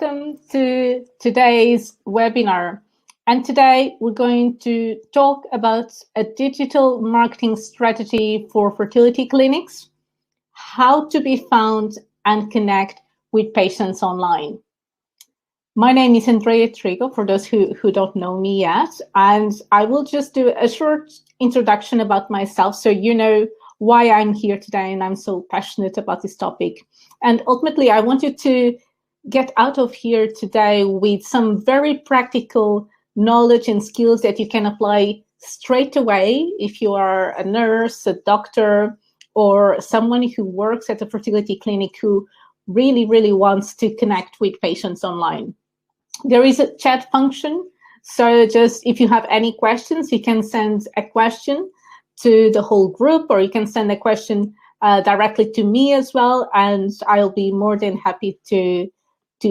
welcome to today's webinar. And today we're going to talk about a digital marketing strategy for fertility clinics, how to be found and connect with patients online. My name is Andrea Trigo, for those who don't know me yet, and I will just do a short introduction about myself so you know why I'm here today and I'm so passionate about this topic. And ultimately, I want you to get out of here today with some very practical knowledge and skills that you can apply straight away if you are a nurse, a doctor, or someone who works at a fertility clinic who really wants to connect with patients online. There is a chat function, so just if you have any questions, you can send a question to the whole group, or you can send a question directly to me as well, and I'll be more than happy to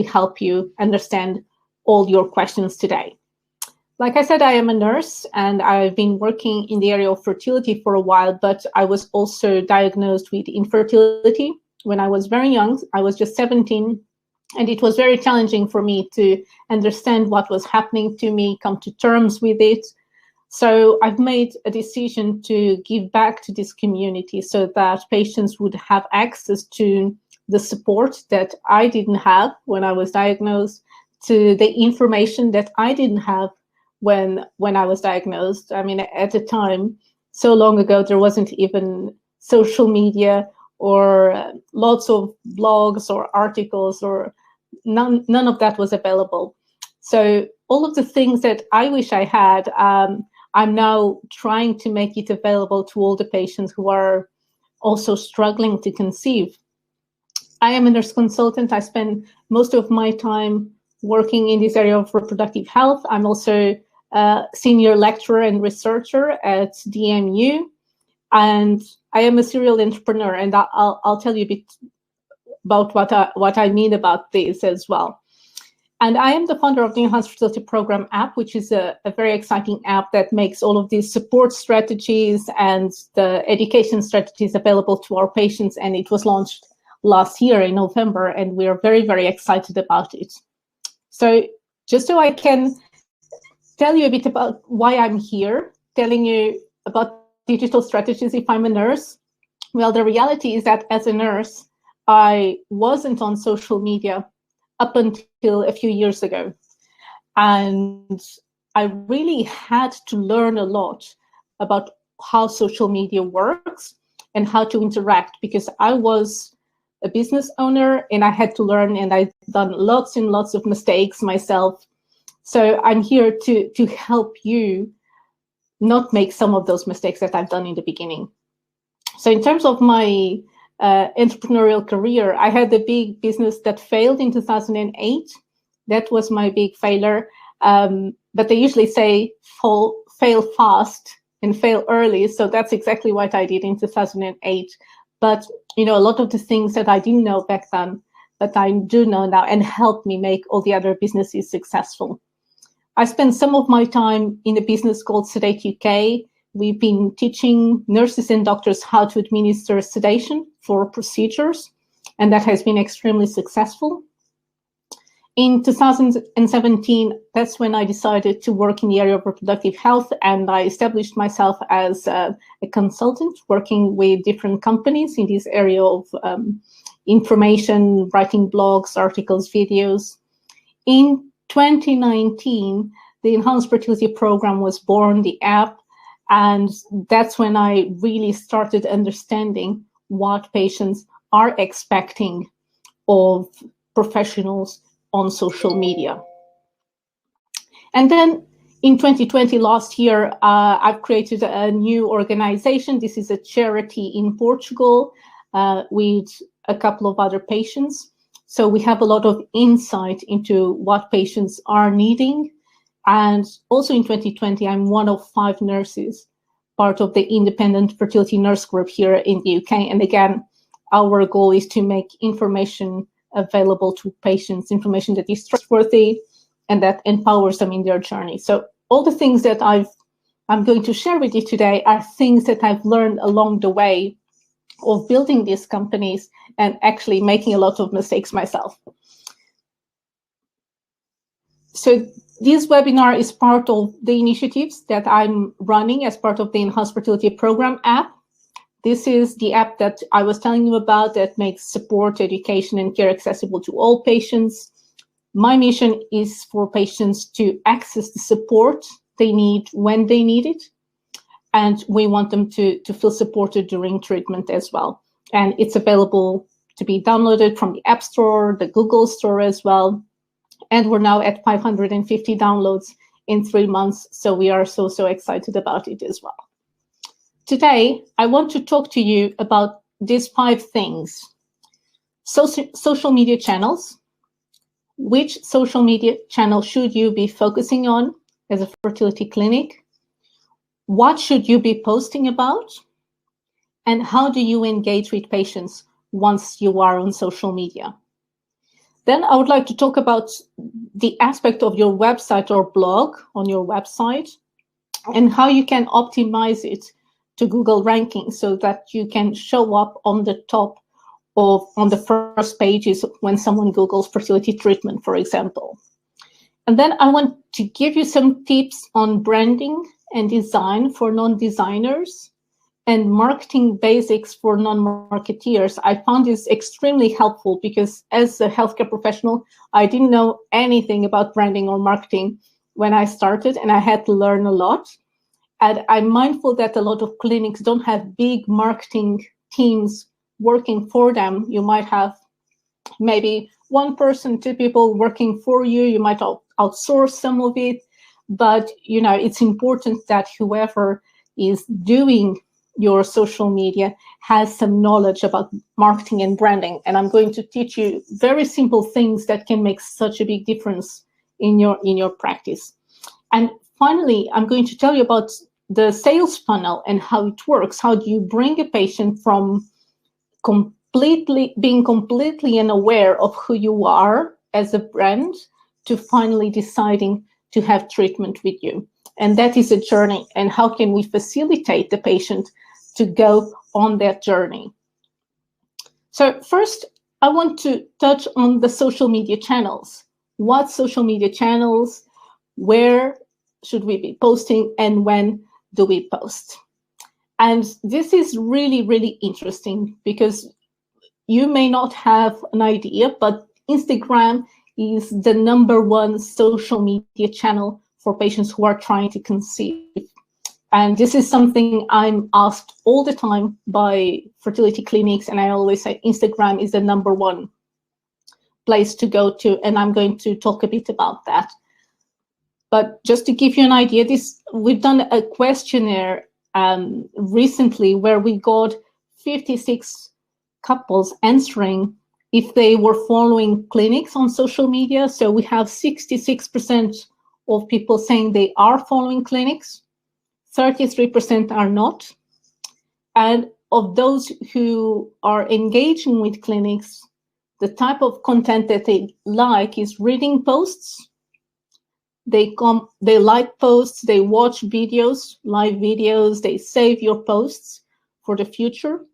help you understand all your questions today. Like I said, I am a nurse and I've been working in the area of fertility for a while, but I was also diagnosed with infertility when I was very young. I was just 17, and it was very challenging for me to understand what was happening to me, come to terms with it. So I've made a decision to give back to this community so that patients would have access to the support that I didn't have when I was diagnosed, to the information that I didn't have when I was diagnosed. I mean, at the time, so long ago, there wasn't even social media or lots of blogs or articles, or none of that was available. So all of the things that I wish I had, I'm now trying to make it available to all the patients who are also struggling to conceive. I am a nurse consultant. I spend most of my time working in this area of reproductive health. I'm also a senior lecturer and researcher at DMU, and I am a serial entrepreneur, and I'll tell you a bit about what I mean about this as well. And I am the founder of the Enhanced Fertility Program app, which is a very exciting app that makes all of these support strategies and the education strategies available to our patients. And it was launched last year in November, and we are very excited about it. So just so I can tell you a bit about why I'm here, telling you about digital strategies if I'm a nurse. Well, the reality is that as a nurse, I wasn't on social media up until a few years ago. And I really had to learn a lot about how social media works and how to interact, because I was a business owner and I had to learn, and I've done lots and lots of mistakes myself. So I'm here to help you not make some of those mistakes that I've done in the beginning. So in terms of my entrepreneurial career, I had a big business that failed in 2008. That was my big failure. But they usually say fail fast and fail early. So that's exactly what I did in 2008. But you know, a lot of the things that I didn't know back then, but I do know now, and helped me make all the other businesses successful. I spent some of my time in a business called Sedate UK. We've been teaching nurses and doctors how to administer sedation for procedures, and that has been extremely successful. In 2017, that's when I decided to work in the area of reproductive health, and I established myself as a consultant working with different companies in this area of information, writing blogs, articles, videos. In 2019, the Enhanced Fertility Program was born, the app, and that's when I really started understanding what patients are expecting of professionals on social media. And then in 2020, last year, I've created a new organization. This is a charity in Portugal with a couple of other patients. So we have a lot of insight into what patients are needing. And also in 2020, I'm one of 5 nurses, part of the independent fertility nurse group here in the UK. And again, our goal is to make information available to patients, information that is trustworthy and that empowers them in their journey. So all the things that I'm going to share with you today are things that I've learned along the way of building these companies and actually making a lot of mistakes myself. So this webinar is part of the initiatives that I'm running as part of the Enhanced Fertility Program app. This is the app that I was telling you about that makes support, education, and care accessible to all patients. My mission is for patients to access the support they need when they need it. And we want them to feel supported during treatment as well. And it's available to be downloaded from the App Store, the Google Store as well. And we're now at 550 downloads in 3 months. So we are so excited about it as well. Today, I want to talk to you about these 5 things. Social media channels. Which social media channel should you be focusing on as a fertility clinic? What should you be posting about? And how do you engage with patients once you are on social media? Then I would like to talk about the aspect of your website or blog on your website and how you can optimize it to Google rankings so that you can show up on the top of on the first pages when someone Googles fertility treatment, for example. And then I want to give you some tips on branding and design for non-designers and marketing basics for non-marketeers. I found this extremely helpful because as a healthcare professional, I didn't know anything about branding or marketing when I started, and I had to learn a lot. And I'm mindful that a lot of clinics don't have big marketing teams working for them. You might have maybe 1 person, 2 people working for you. You might outsource some of it, but it's important that whoever is doing your social media has some knowledge about marketing and branding. And I'm going to teach you very simple things that can make such a big difference in your practice. And finally, I'm going to tell you about the sales funnel and how it works. How do you bring a patient from being completely unaware of who you are as a brand to finally deciding to have treatment with you? And that is a journey. And how can we facilitate the patient to go on that journey? So first, I want to touch on the social media channels. What social media channels? Where should we be posting? And when do we post? And this is really interesting because you may not have an idea, but Instagram is the #1 social media channel for patients who are trying to conceive. And this is something I'm asked all the time by fertility clinics, and I always say Instagram is the #1 place to go to, and I'm going to talk a bit about that. But just to give you an idea, we've done a questionnaire recently where we got 56 couples answering if they were following clinics on social media. So we have 66% of people saying they are following clinics, 33% are not. And of those who are engaging with clinics, the type of content that they like is reading posts. They like posts, they watch videos, live videos, they save your posts for the future.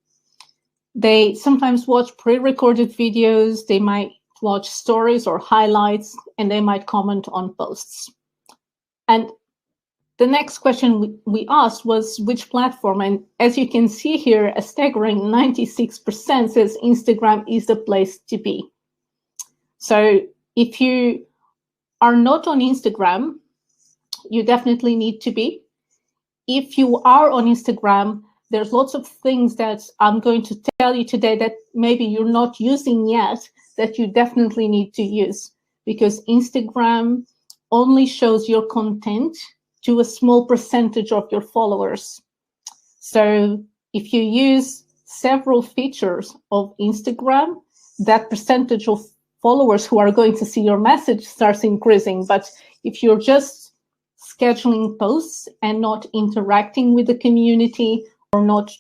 They sometimes watch pre-recorded videos, they might watch stories or highlights, and they might comment on posts. And the next question we asked was which platform, and as you can see here, a staggering 96% says Instagram is the place to be. So if you are not on Instagram, you definitely need to be. If you are on Instagram, there's lots of things that I'm going to tell you today that maybe you're not using yet that you definitely need to use, because Instagram only shows your content to a small percentage of your followers. So if you use several features of Instagram, that percentage of followers who are going to see your message starts increasing. But if you're just scheduling posts and not interacting with the community or not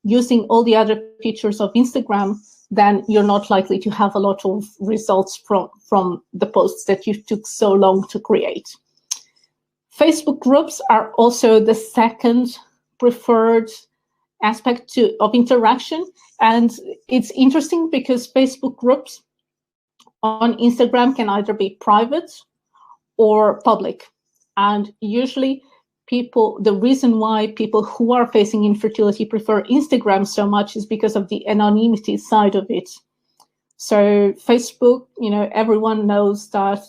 using all the other features of Instagram, then you're not likely to have a lot of results from the posts that you took so long to create. Facebook groups are also the second preferred aspect of interaction. And it's interesting because Facebook groups on Instagram can either be private or public. And usually the reason why people who are facing infertility prefer Instagram so much is because of the anonymity side of it. So Facebook, everyone knows that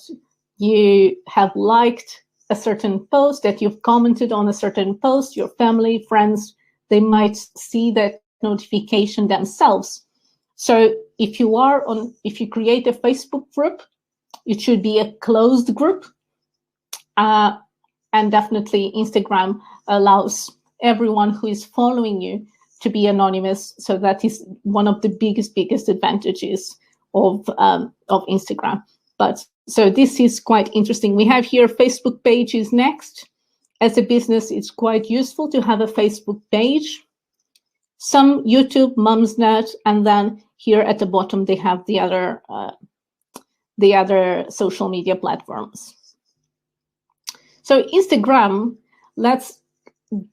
you have liked a certain post, that you've commented on a certain post, your family, friends, they might see that notification themselves. So if you create a Facebook group, it should be a closed group. And definitely Instagram allows everyone who is following you to be anonymous. So that is one of the biggest advantages of Instagram. But so this is quite interesting. We have here Facebook pages next. As a business, it's quite useful to have a Facebook page. Some YouTube, Mumsnet, and then here at the bottom they have the other social media platforms. So Instagram, let's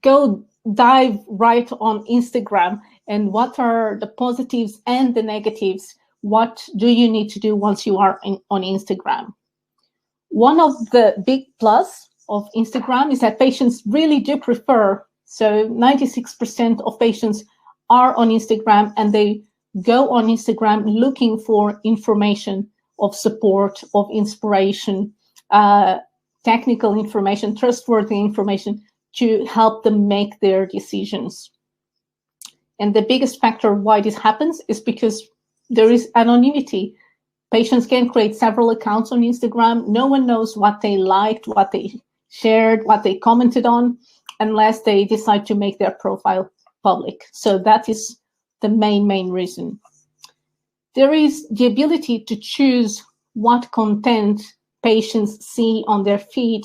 go dive right on Instagram and what are the positives and the negatives. What do you need to do once you are on Instagram? One of the big plus of Instagram is that patients really do prefer, so 96% of patients are on Instagram and they go on Instagram looking for information of support, of inspiration, technical information, trustworthy information to help them make their decisions. And the biggest factor why this happens is because there is anonymity. Patients can create several accounts on Instagram. No one knows what they liked, what they shared, what they commented on, unless they decide to make their profile public. So that is the main reason. There is the ability to choose what content patients see on their feed.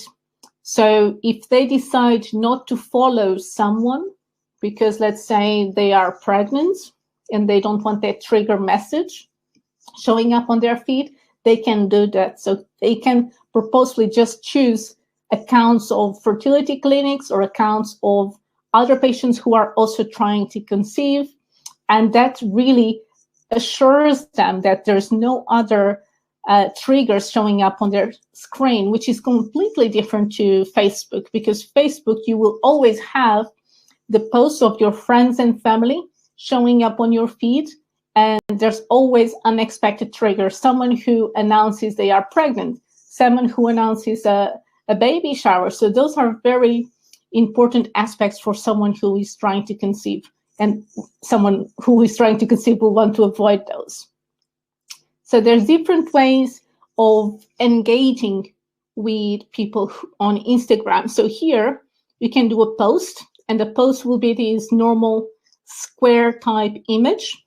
So if they decide not to follow someone because, let's say, they are pregnant and they don't want that trigger message showing up on their feed, they can do that. So they can purposely just choose accounts of fertility clinics or accounts of other patients who are also trying to conceive. And that really assures them that there's no other triggers showing up on their screen, which is completely different to Facebook, because Facebook, you will always have the posts of your friends and family showing up on your feed, and there's always unexpected triggers. Someone who announces they are pregnant, someone who announces a baby shower. So those are very important aspects for someone who is trying to conceive, and someone who is trying to conceive will want to avoid those. So there's different ways of engaging with people on Instagram. So here you can do a post, and the post will be this normal square type image.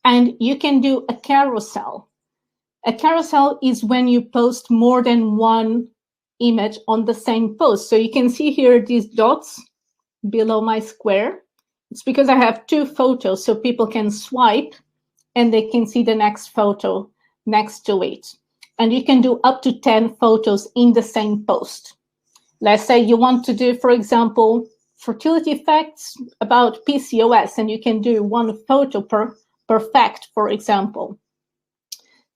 And you can do a carousel. A carousel is when you post more than one image on the same post. So you can see here these dots below my square. It's because I have two photos, so people can swipe and they can see the next photo next to it. And you can do up to 10 photos in the same post. Let's say you want to do, for example, fertility facts about PCOS, and you can do one photo per fact, for example.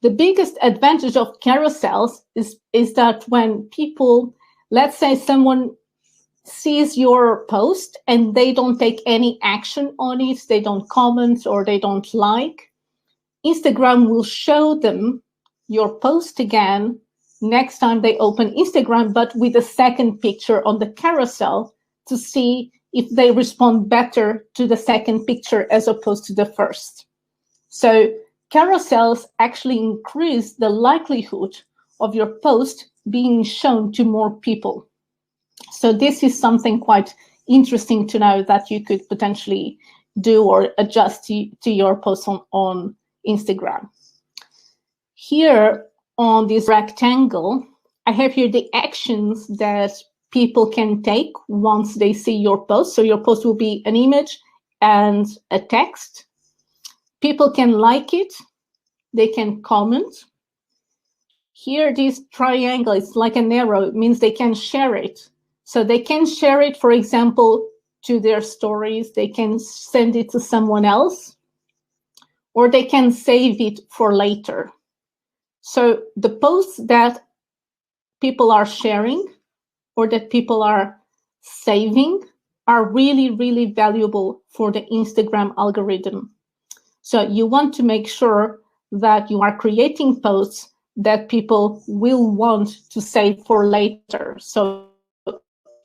The biggest advantage of carousels is that when people, let's say someone sees your post and they don't take any action on it, they don't comment or they don't like, Instagram will show them your post again next time they open Instagram, but with a second picture on the carousel to see if they respond better to the second picture as opposed to the first. So carousels actually increase the likelihood of your post being shown to more people. So this is something quite interesting to know that you could potentially do or adjust to your post on Instagram. Here on this rectangle, I have here the actions that people can take once they see your post. So your post will be an image and a text. People can like it, they can comment. Here, this triangle, it's like an arrow, it means they can share it. So they can share it, for example, to their stories, they can send it to someone else, or they can save it for later. So the posts that people are sharing or that people are saving are really, really valuable for the Instagram algorithm. So you want to make sure that you are creating posts that people will want to save for later. So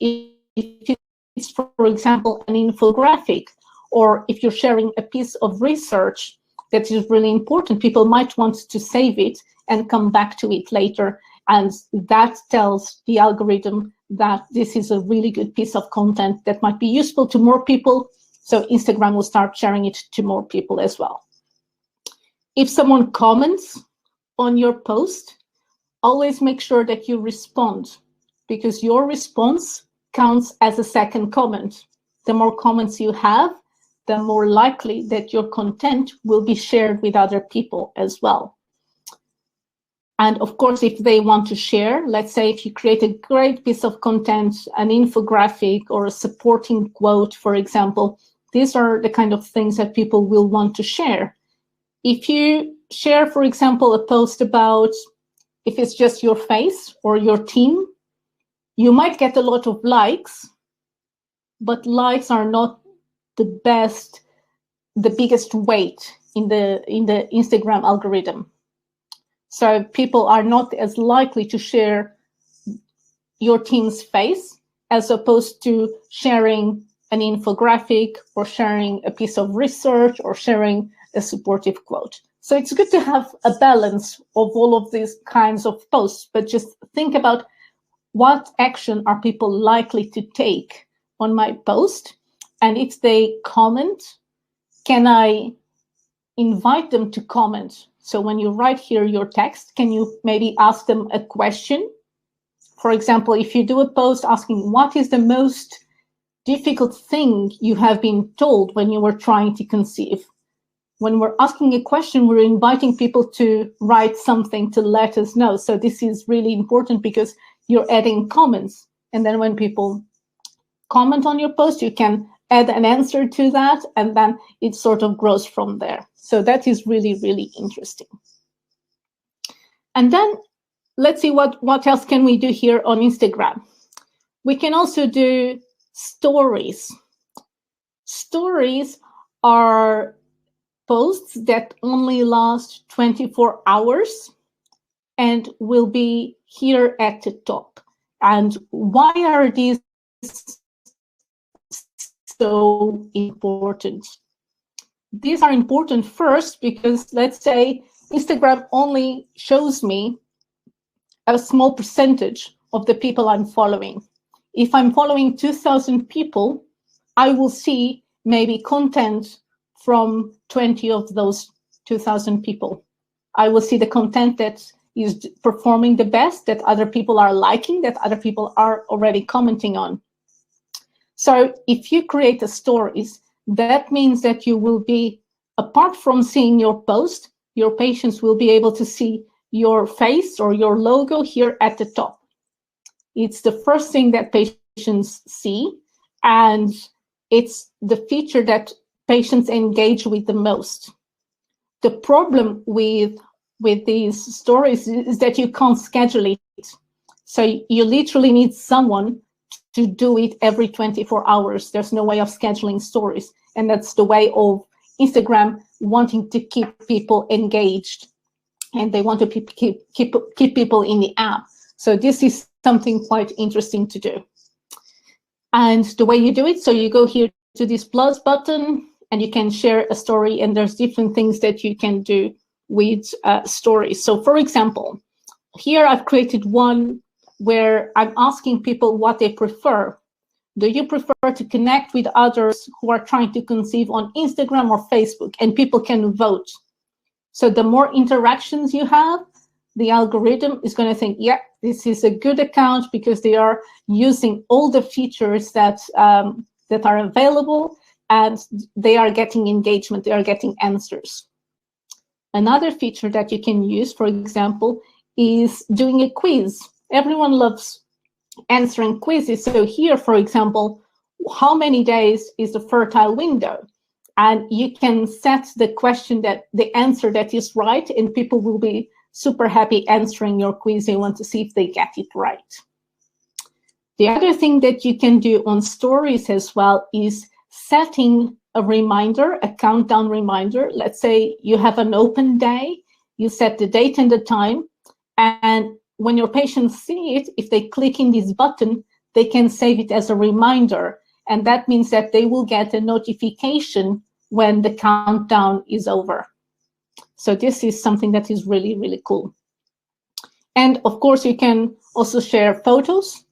if it's, for example, an infographic, or if you're sharing a piece of research that is really important, people might want to save it and come back to it later. And that tells the algorithm that this is a really good piece of content that might be useful to more people. So Instagram will start sharing it to more people as well. If someone comments on your post, always make sure that you respond, because your response counts as a second comment. The more comments you have, the more likely that your content will be shared with other people as well. And of course, if they want to share, let's say if you create a great piece of content, an infographic or a supporting quote, for example, these are the kind of things that people will want to share. If you share, for example, a post about, if it's just your face or your team, you might get a lot of likes, but likes are not the biggest weight in the Instagram algorithm. So people are not as likely to share your team's face as opposed to sharing an infographic or sharing a piece of research or sharing a supportive quote. So it's good to have a balance of all of these kinds of posts, but just think about what action are people likely to take on my post? And if they comment, can I invite them to comment? So when you write here your text, can you maybe ask them a question? For example, if you do a post asking, what is the most difficult thing you have been told when you were trying to conceive? When we're asking a question, we're inviting people to write something to let us know. So this is really important because you're adding comments. And then when people comment on your post, you can add an answer to that, and then it sort of grows from there. So that is really, really interesting. And then let's see what else can we do here on Instagram. We can also do stories. Stories are posts that only last 24 hours and will be here at the top. And why are these so important? These are important first because, let's say, Instagram only shows me a small percentage of the people I'm following. If I'm following 2,000 people, I will see maybe content from 20 of those 2,000 people. I will see the content that is performing the best, that other people are liking, that other people are already commenting on. So if you create a stories, that means that you will be, apart from seeing your post, your patients will be able to see your face or your logo here at the top. It's the first thing that patients see, and it's the feature that patients engage with the most. The problem with these stories is that you can't schedule it. So you literally need someone to do it every 24 hours. There's no way of scheduling stories. And that's the way of Instagram wanting to keep people engaged. And they want to keep people in the app. So this is something quite interesting to do. And the way you do it, so you go here to this plus button, and you can share a story, and there's different things that you can do with stories. So for example, here I've created one where I'm asking people what they prefer. Do you prefer to connect with others who are trying to conceive on Instagram or Facebook? And people can vote. So the more interactions you have, the algorithm is going to think, yeah, this is a good account because they are using all the features that are available, and they are getting engagement, they are getting answers. Another feature that you can use, for example, is doing a quiz. Everyone loves answering quizzes. So here, for example, how many days is the fertile window? And you can set the question, that the answer that is right, and people will be super happy answering your quiz. They want to see if they get it right. The other thing that you can do on stories as well is setting a reminder, a countdown reminder. Let's say you have an open day, you set the date and the time, and when your patients see it, if they click in this button, they can save it as a reminder. And that means that they will get a notification when the countdown is over. So this is something that is really, really cool. And of course, you can also share photos.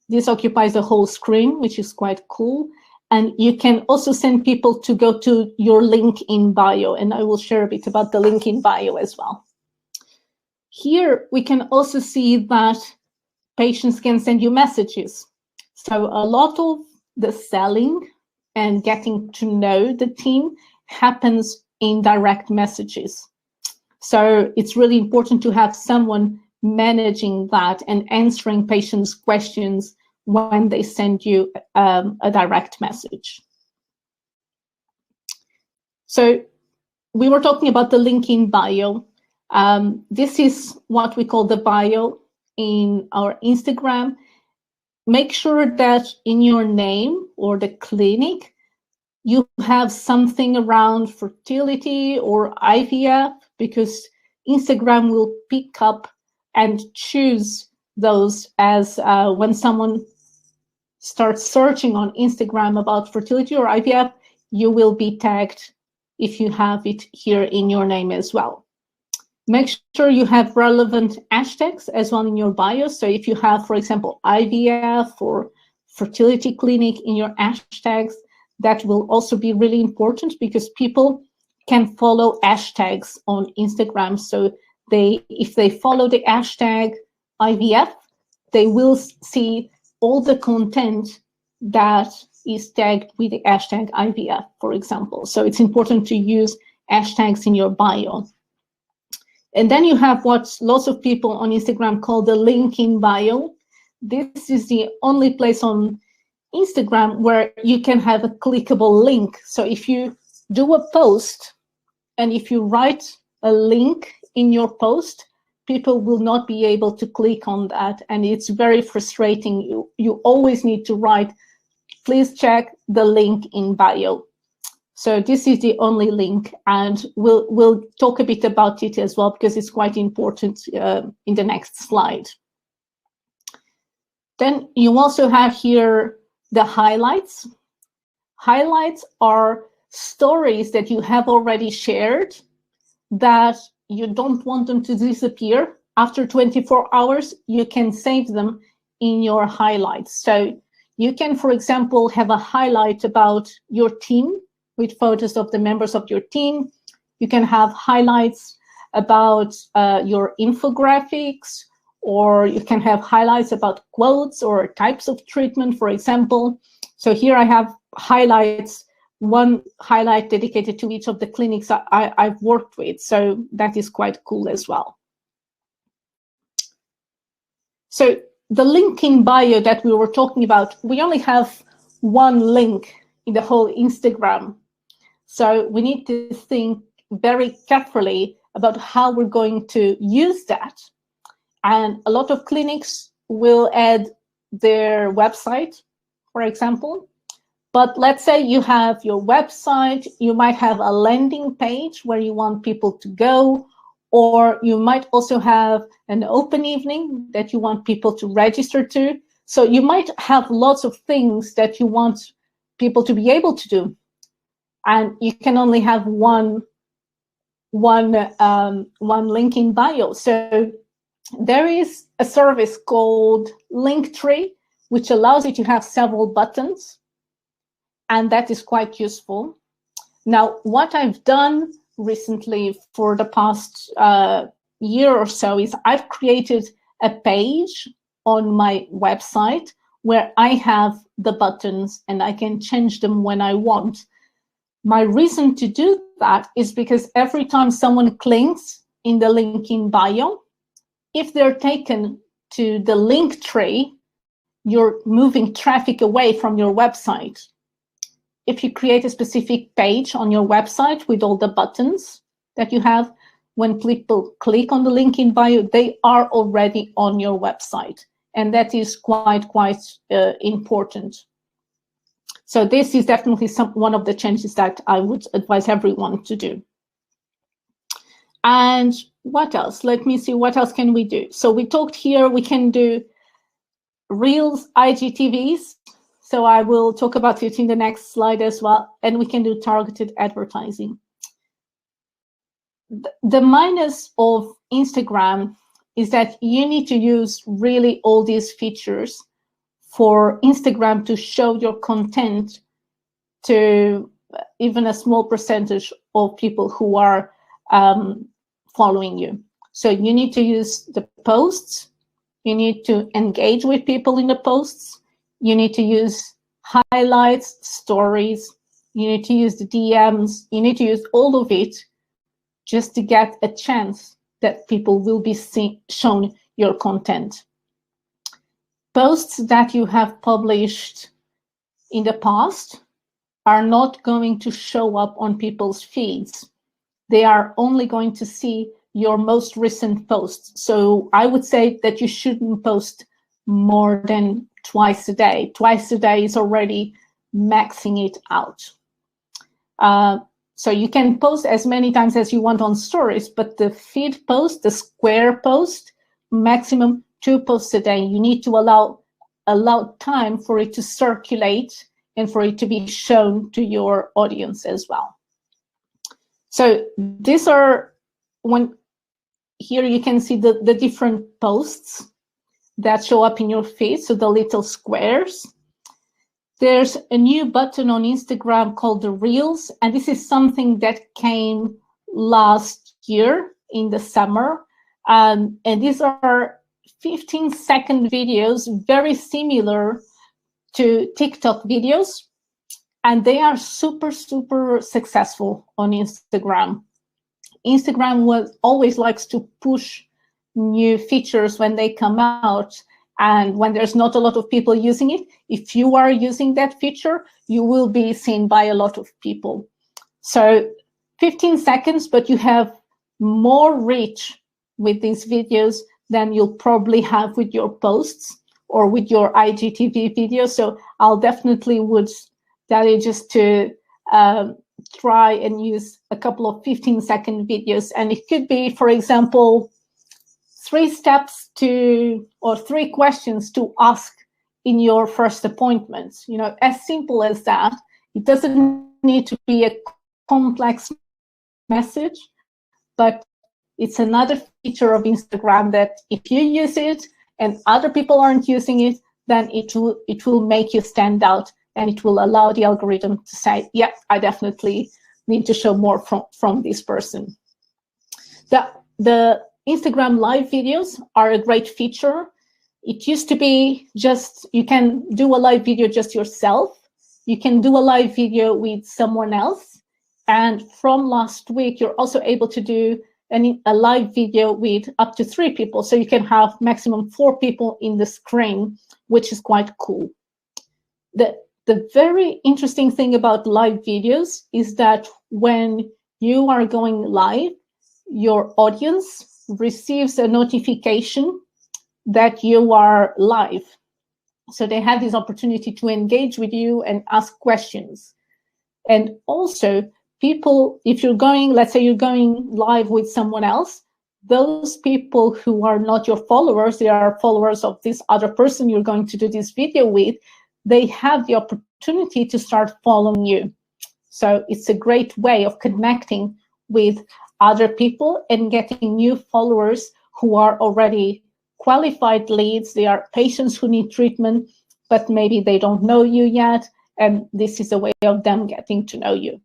This occupies the whole screen, which is quite cool. And you can also send people to go to your link in bio. And I will share a bit about the link in bio as well. Here, we can also see that patients can send you messages. So a lot of the selling and getting to know the team happens in direct messages. So it's really important to have someone managing that and answering patients' questions when they send you a direct message. So we were talking about the link in bio. This is what we call the bio in our Instagram. Make sure that in your name or the clinic, you have something around fertility or IVF, because Instagram will pick up and choose those as when someone starts searching on Instagram about fertility or IVF, you will be tagged if you have it here in your name as well. Make sure you have relevant hashtags as well in your bio. So if you have, for example, IVF or fertility clinic in your hashtags, that will also be really important, because people can follow hashtags on Instagram. So if they follow the hashtag IVF, they will see all the content that is tagged with the hashtag IVF, for example. So it's important to use hashtags in your bio. And then you have what lots of people on Instagram call the link in bio. This is the only place on Instagram where you can have a clickable link. So if you do a post and if you write a link in your post, people will not be able to click on that. And it's very frustrating. You always need to write, please check the link in bio. So this is the only link, and we'll talk a bit about it as well, because it's quite important in the next slide. Then you also have here the highlights. Highlights are stories that you have already shared that you don't want them to disappear. After 24 hours, you can save them in your highlights. So you can, for example, have a highlight about your team with photos of the members of your team. You can have highlights about your infographics, or you can have highlights about quotes or types of treatment, for example. So here I have highlights, one highlight dedicated to each of the clinics I've worked with. So that is quite cool as well. So the link in bio that we were talking about, we only have one link in the whole Instagram. So we need to think very carefully about how we're going to use that. And a lot of clinics will add their website, for example. But let's say you have your website, you might have a landing page where you want people to go, or you might also have an open evening that you want people to register to. So you might have lots of things that you want people to be able to do. And you can only have one link in bio. So there is a service called Linktree, which allows you to have several buttons, and that is quite useful. Now, what I've done recently for the past year or so is I've created a page on my website where I have the buttons and I can change them when I want. My reason to do that is because every time someone clicks in the link in bio, if they're taken to the link tree, you're moving traffic away from your website. If you create a specific page on your website with all the buttons that you have, when people click on the link in bio, they are already on your website. And that is quite important. So this is definitely one of the changes that I would advise everyone to do. And what else? Let me see, what else can we do? So we talked here, we can do Reels, IGTVs. So I will talk about it in the next slide as well. And we can do targeted advertising. The minus of Instagram is that you need to use really all these features for Instagram to show your content to even a small percentage of people who are following you. So you need to use the posts, you need to engage with people in the posts, you need to use highlights, stories, you need to use the DMs, you need to use all of it just to get a chance that people will be shown your content. Posts that you have published in the past are not going to show up on people's feeds. They are only going to see your most recent posts. So I would say that you shouldn't post more than twice a day. Twice a day is already maxing it out. So you can post as many times as you want on stories, but the feed post, the square post, maximum 2 posts a day. You need to allow time for it to circulate and for it to be shown to your audience as well. So these are, here you can see the different posts that show up in your feed, so the little squares. There's a new button on Instagram called the Reels, and this is something that came last year in the summer. And these are 15-second videos, very similar to TikTok videos, and they are super successful on Instagram. Instagram always likes to push new features when they come out, and when there's not a lot of people using it. If you are using that feature, you will be seen by a lot of people. So 15 seconds, but you have more reach with these videos than you'll probably have with your posts or with your IGTV videos. So I'll definitely would tell you just to try and use a couple of 15-second videos. And it could be, for example, 3 steps to, or 3 questions to ask in your first appointment. You know, as simple as that. It doesn't need to be a complex message, but it's another feature of Instagram that if you use it and other people aren't using it, then it will make you stand out, and it will allow the algorithm to say, yeah, I definitely need to show more from this person. The Instagram live videos are a great feature. It used to be just, you can do a live video just yourself. You can do a live video with someone else. And from last week, you're also able to do a live video with up to 3 people. So you can have maximum 4 people in the screen, which is quite cool. The very interesting thing about live videos is that when you are going live, your audience receives a notification that you are live. So they have this opportunity to engage with you and ask questions. And also, people, if you're going, let's say you're going live with someone else, those people who are not your followers, they are followers of this other person you're going to do this video with, they have the opportunity to start following you. So it's a great way of connecting with other people and getting new followers who are already qualified leads. They are patients who need treatment, but maybe they don't know you yet, and this is a way of them getting to know you.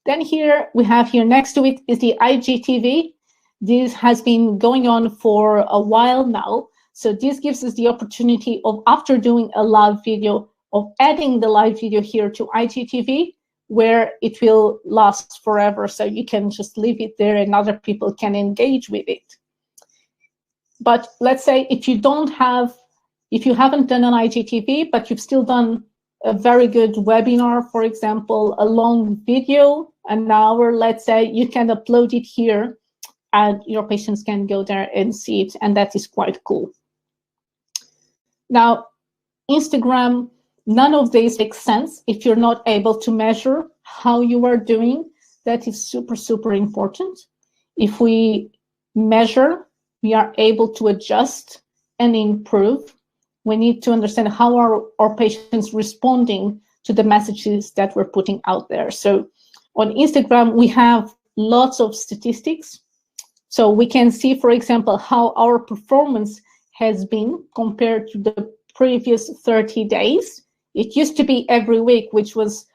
Then here we have here next to it is the IGTV. This has been going on for a while now. So this gives us the opportunity of, after doing a live video, of adding the live video here to IGTV, where it will last forever. So you can just leave it there and other people can engage with it. But let's say if you haven't done an IGTV, but you've still done a very good webinar, for example, a long video an hour, let's say, you can upload it here and your patients can go there and see it, and that is quite cool. Now, Instagram, none of this makes sense if you're not able to measure how you are doing. That is super, super important. If we measure, we are able to adjust and improve. We need to understand how are our patients responding to the messages that we're putting out there. So on Instagram, we have lots of statistics. So we can see, for example, how our performance has been compared to the previous 30 days. It used to be every week, which was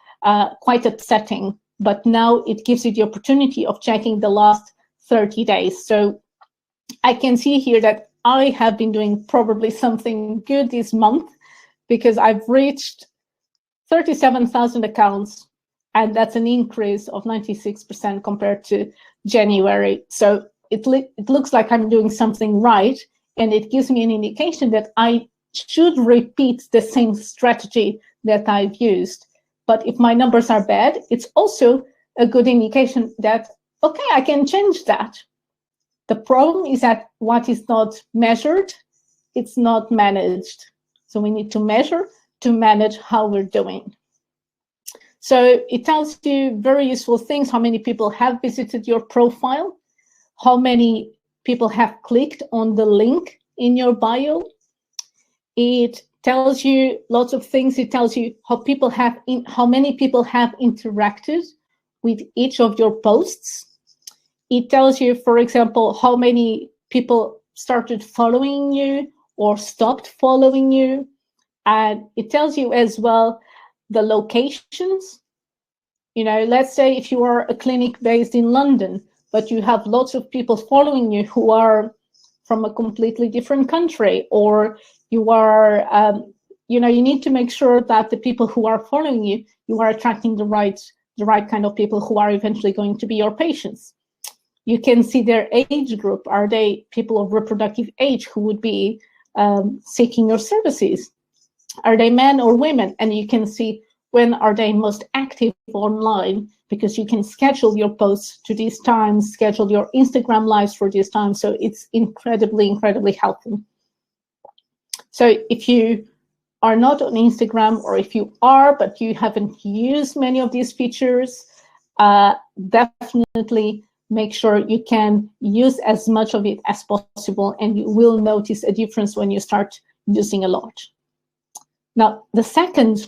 quite upsetting, but now it gives you the opportunity of checking the last 30 days. So I can see here that I have been doing probably something good this month because I've reached 37,000 accounts, and that's an increase of 96% compared to January. So it looks like I'm doing something right, and it gives me an indication that I should repeat the same strategy that I've used. But if my numbers are bad, it's also a good indication that, okay, I can change that. The problem is that what is not measured, it's not managed. So we need to measure to manage how we're doing. So it tells you very useful things: how many people have visited your profile, how many people have clicked on the link in your bio. It tells you lots of things. It tells you how many people have interacted with each of your posts. It tells you, for example, how many people started following you or stopped following you. And it tells you as well the locations. You know, let's say if you are a clinic based in London, but you have lots of people following you who are from a completely different country, or you are, you need to make sure that the people who are following you, you are attracting the right kind of people who are eventually going to be your patients. You can see their age group. Are they people of reproductive age who would be seeking your services? Are they men or women? And you can see when are they most active online, because you can schedule your posts to these times, schedule your Instagram lives for these times. So it's incredibly, incredibly helpful. So if you are not on Instagram, or if you are, but you haven't used many of these features, definitely make sure you can use as much of it as possible, and you will notice a difference when you start using a lot. Now, the second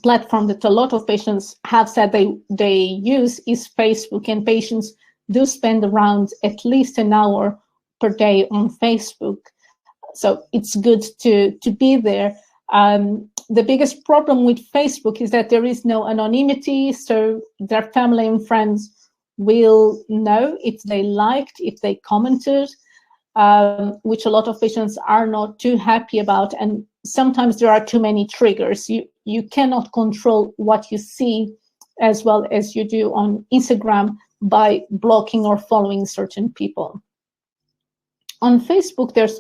platform that a lot of patients have said they use is Facebook, and patients do spend around at least an hour per day on Facebook. So it's good to be there. The biggest problem with Facebook is that there is no anonymity, so their family and friends will know if they liked, if they commented, which a lot of patients are not too happy about. And sometimes there are too many triggers. You cannot control what you see as well as you do on Instagram by blocking or following certain people. On Facebook, there's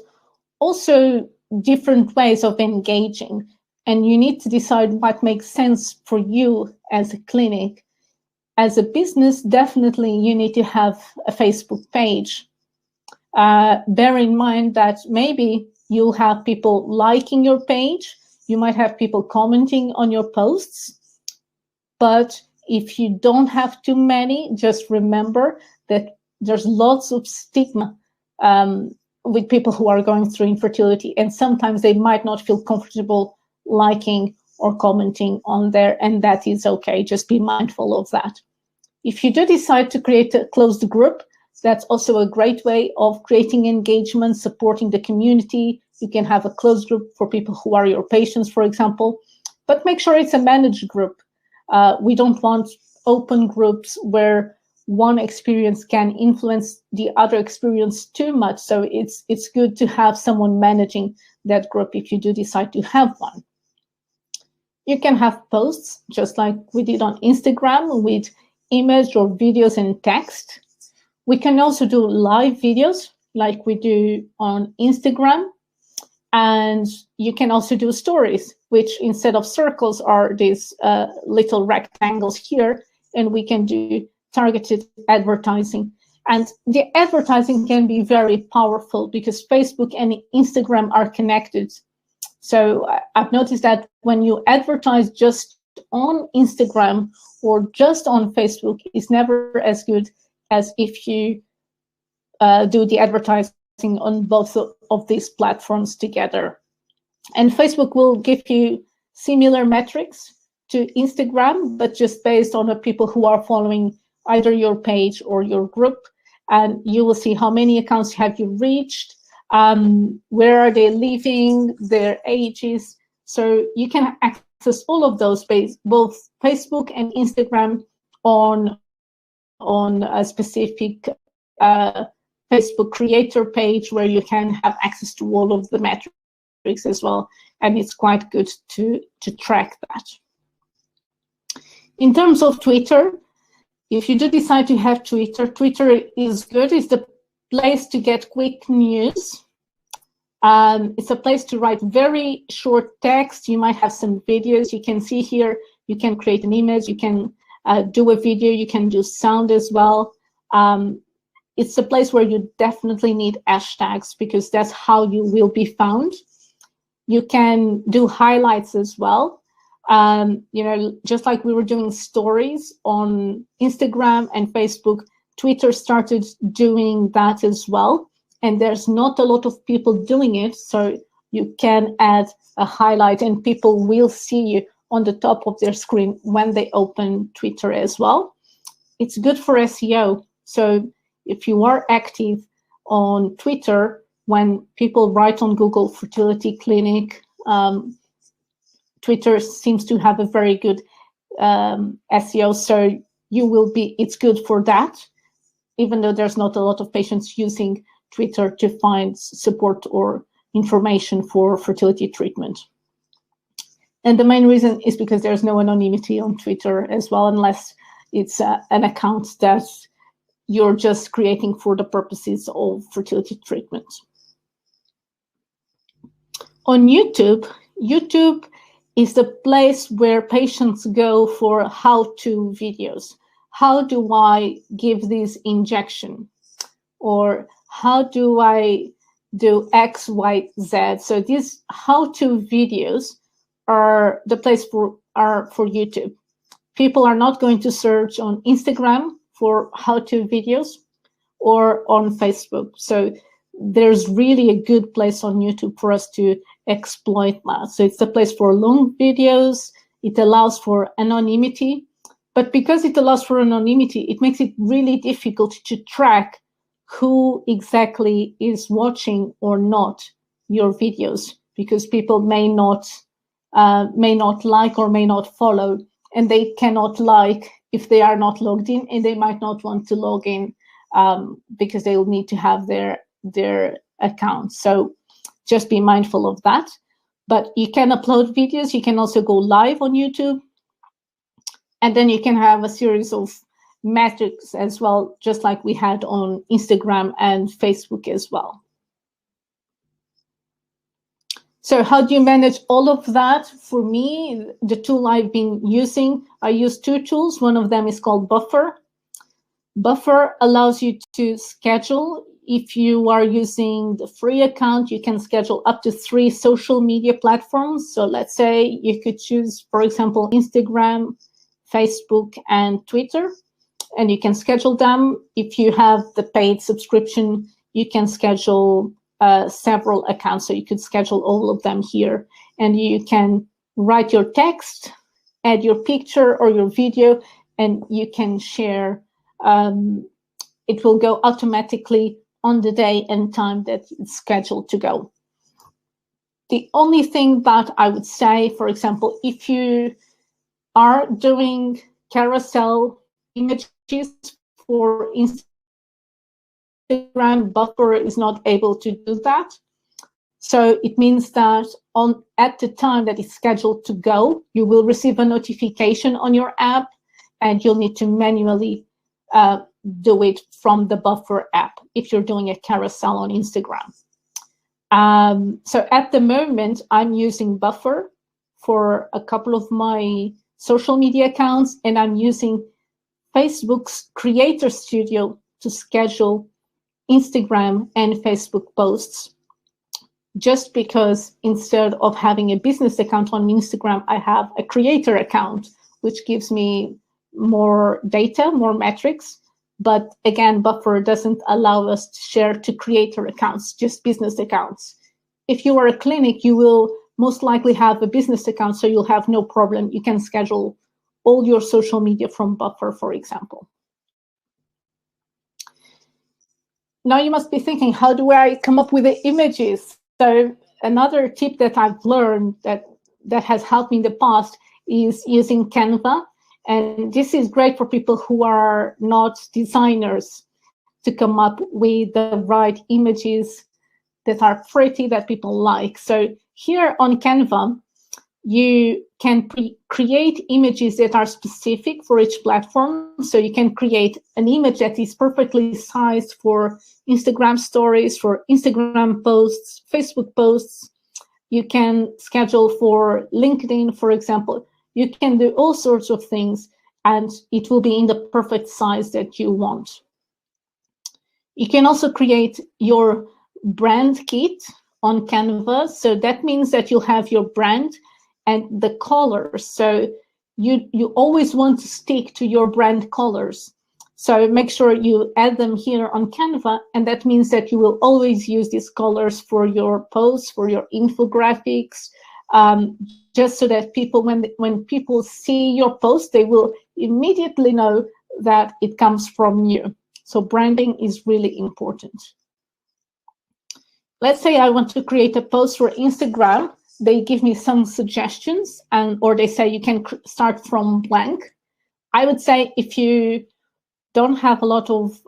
also different ways of engaging, and you need to decide what makes sense for you as a clinic. As a business, definitely you need to have a Facebook page. Bear in mind that maybe you'll have people liking your page, you might have people commenting on your posts, but if you don't have too many, just remember that there's lots of stigma with people who are going through infertility, and sometimes they might not feel comfortable liking or commenting on there, and that is okay. Just be mindful of that. If you do decide to create a closed group, that's also a great way of creating engagement, supporting the community. You can have a closed group for people who are your patients, for example, but make sure it's a managed group. We don't want open groups where one experience can influence the other experience too much. So it's good to have someone managing that group if you do decide to have one. You can have posts just like we did on Instagram with image or videos and text. We can also do live videos like we do on Instagram. And you can also do stories, which instead of circles are these little rectangles here. and we can do targeted advertising. And the advertising can be very powerful because Facebook and Instagram are connected. So I've noticed that when you advertise just on Instagram or just on Facebook, it's never as good as if you do the advertising on both of these platforms together. And Facebook will give you similar metrics to Instagram, but just based on the people who are following either your page or your group. And you will see how many accounts have you reached, where are they living, their ages. So you can access all of those, both Facebook and Instagram, on a specific Facebook creator page where you can have access to all of the metrics as well. And it's quite good to track that. In terms of Twitter, if you do decide to have Twitter, Twitter is good. It's the place to get quick news. It's a place to write very short text. You might have some videos. You can see here, you can create an image, you can do a video, you can do sound as well. It's a place where you definitely need hashtags because that's how you will be found. You can do highlights as well. You know, just like we were doing stories on Instagram and Facebook, Twitter started doing that as well. And there's not a lot of people doing it, so you can add a highlight and people will see you on the top of their screen when they open Twitter as well. It's good for SEO. So if you are active on Twitter, when people write on Google fertility clinic, Twitter seems to have a very good SEO, so you will be, it's good for that, even though there's not a lot of patients using Twitter to find support or information for fertility treatment. And the main reason is because there's no anonymity on Twitter as well, unless it's an account that you're just creating for the purposes of fertility treatment. On YouTube, YouTube is the place where patients go for how-to videos. How do I give this injection? Or how do I do X, Y, Z? So these how-to videos are the place for YouTube. People are not going to search on Instagram for how-to videos or on Facebook. So there's really a good place on YouTube for us to exploit that. So it's a place for long videos. It allows for anonymity. But because it allows for anonymity, it makes it really difficult to track who exactly is watching or not your videos, because people may not like or may not follow, and they cannot like if they are not logged in, and they might not want to log in because they will need to have their account. So just be mindful of that. But you can upload videos. You can also go live on YouTube, and then you can have a series of metrics as well, just like we had on Instagram and Facebook as well. So how do you manage all of that? For me, the tool I've been using, I use two tools. One of them is called Buffer. Buffer allows you to schedule. If you are using the free account, you can schedule up to 3 social media platforms. So let's say you could choose, for example, Instagram, Facebook, and Twitter. And you can schedule them. If you have the paid subscription, you can schedule several accounts. So you could schedule all of them here. And you can write your text, add your picture or your video, and you can share. It will go automatically on the day and time that it's scheduled to go. The only thing that I would say, for example, if you are doing carousel images for Instagram, Buffer is not able to do that. So it means that at the time that it's scheduled to go, you will receive a notification on your app, and you'll need to manually do it from the Buffer app if you're doing a carousel on Instagram. So at the moment, I'm using Buffer for a couple of my social media accounts, and I'm using Facebook's Creator Studio to schedule Instagram and Facebook posts, just because instead of having a business account on Instagram, I have a creator account, which gives me more data, more metrics. But again, Buffer doesn't allow us to share to creator accounts, just business accounts. If you are a clinic, you will most likely have a business account, so you'll have no problem. You can schedule all your social media from Buffer, for example. Now you must be thinking, how do I come up with the images? So another tip that I've learned that has helped me in the past is using Canva. And this is great for people who are not designers to come up with the right images that are pretty, that people like. So here on Canva, you can create images that are specific for each platform. So you can create an image that is perfectly sized for Instagram stories, for Instagram posts, Facebook posts. You can schedule for LinkedIn, for example. You can do all sorts of things, and it will be in the perfect size that you want. You can also create your brand kit on Canva. So that means that you'll have your brand and the colors. So you always want to stick to your brand colors. So make sure you add them here on Canva, and that means that you will always use these colors for your posts, for your infographics, just so that people, when people see your post, they will immediately know that it comes from you. So branding is really important. Let's say I want to create a post for Instagram. They give me some suggestions, or they say you can start from blank. I would say if you don't have a lot of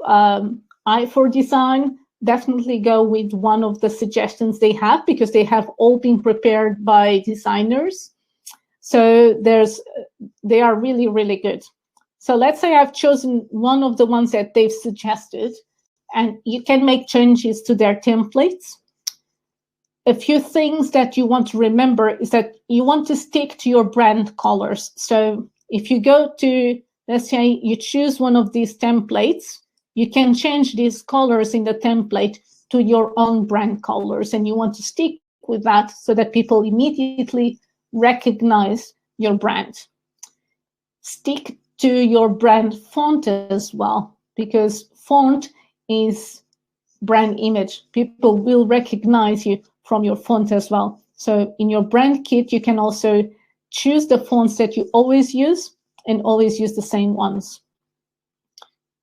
eye for design, definitely go with one of the suggestions they have, because they have all been prepared by designers. So they are really, really good. So let's say I've chosen one of the ones that they've suggested, and you can make changes to their templates. A few things that you want to remember is that you want to stick to your brand colors. So if you go to, let's say you choose one of these templates, you can change these colors in the template to your own brand colors, and you want to stick with that so that people immediately recognize your brand. Stick to your brand font as well, because font is brand image. People will recognize you from your font as well. So in your brand kit, you can also choose the fonts that you always use and always use the same ones.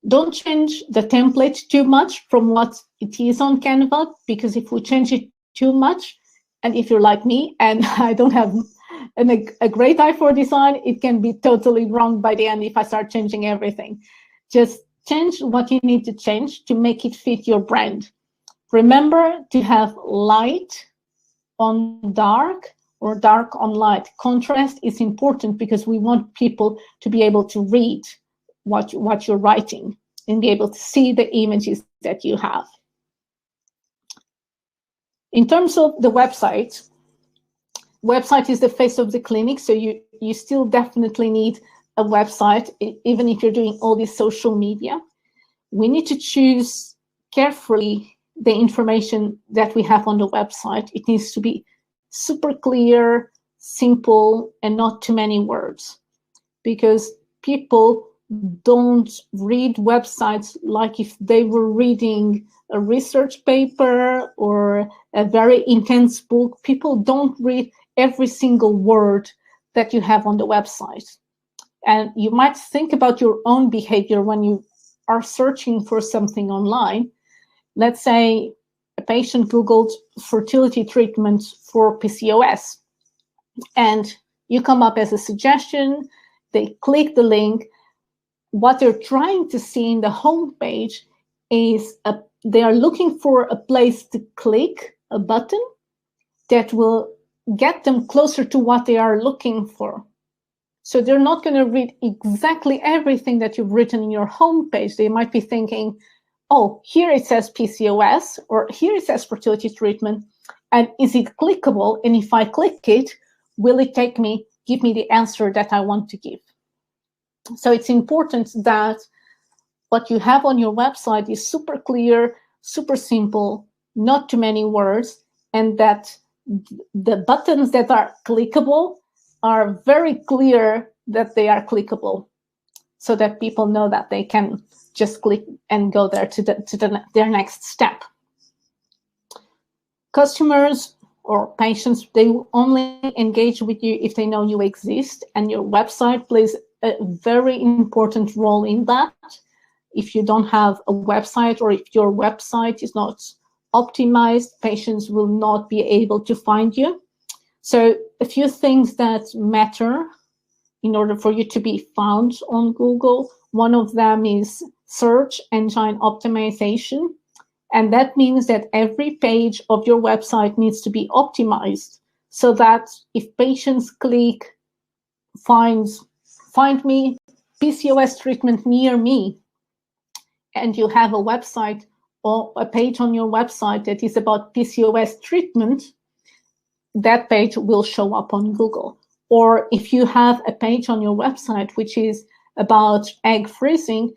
Don't change the template too much from what it is on Canva, because if we change it too much, and if you're like me and I don't have a great eye for design, it can be totally wrong by the end if I start changing everything. Just change what you need to change to make it fit your brand. Remember to have light on dark or dark on light. Contrast is important because we want people to be able to read what you're writing and be able to see the images that you have. In terms of the website is the face of the clinic, so you still definitely need a website, even if you're doing all this social media. We need to choose carefully the information that we have on the website. It needs to be super clear, simple, and not too many words, because people don't read websites like if they were reading a research paper or a very intense book. People don't read every single word that you have on the website. And you might think about your own behavior when you are searching for something online. Let's say a patient Googled fertility treatment for PCOS, and you come up as a suggestion, they click the link. What they're trying to see in the homepage is they are looking for a place to click, a button that will get them closer to what they are looking for. So they're not going to read exactly everything that you've written in your homepage. They might be thinking, oh, here it says PCOS, or here it says fertility treatment, and is it clickable? And if I click it, will it give me the answer that I want to give? So it's important that what you have on your website is super clear, super simple, not too many words, and that the buttons that are clickable are very clear that they are clickable, so that people know that they can just click and go there to their next step. Customers or patients, they will only engage with you if they know you exist, and your website plays a very important role in that. If you don't have a website, or if your website is not optimized, patients will not be able to find you. So a few things that matter in order for you to be found on Google. One of them is search engine optimization. And that means that every page of your website needs to be optimized, so that if patients click find me PCOS treatment near me, and you have a website or a page on your website that is about PCOS treatment, that page will show up on Google. Or if you have a page on your website which is about egg freezing,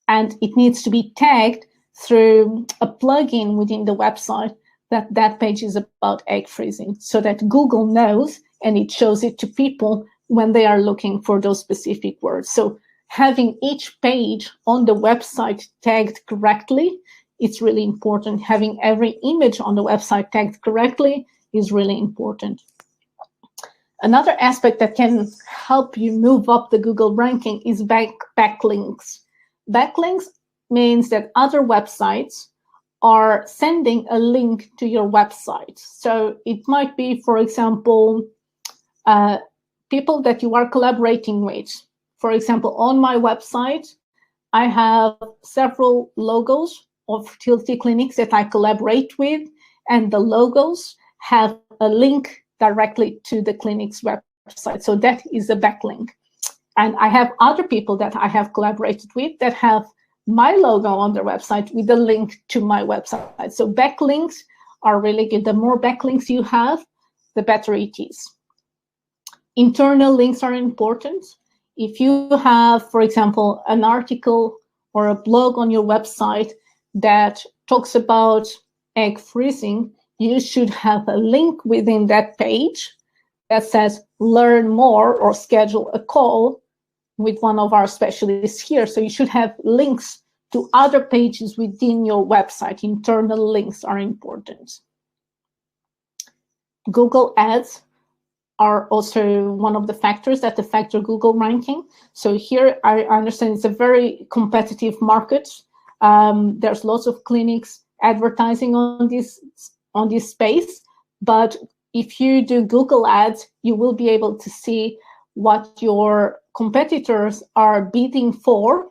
and it needs to be tagged through a plugin within the website, that page is about egg freezing, so that Google knows and it shows it to people when they are looking for those specific words. So having each page on the website tagged correctly, it's really important. Having every image on the website tagged correctly is really important. Another aspect that can help you move up the Google ranking is backlinks. Backlinks means that other websites are sending a link to your website. So it might be, for example, people that you are collaborating with. For example, on my website, I have several logos of fertility clinics that I collaborate with, and the logos have a link directly to the clinic's website. So that is a backlink. And I have other people that I have collaborated with that have my logo on their website with a link to my website. So backlinks are really good. The more backlinks you have, the better it is. Internal links are important. If you have, for example, an article or a blog on your website that talks about egg freezing, you should have a link within that page that says learn more or schedule a call with one of our specialists here. So you should have links to other pages within your website. Internal links are important. Google Ads are also one of the factors that affect your Google ranking. So here I understand it's a very competitive market. There's lots of clinics advertising on this space, but if you do Google Ads, you will be able to see what your competitors are bidding for.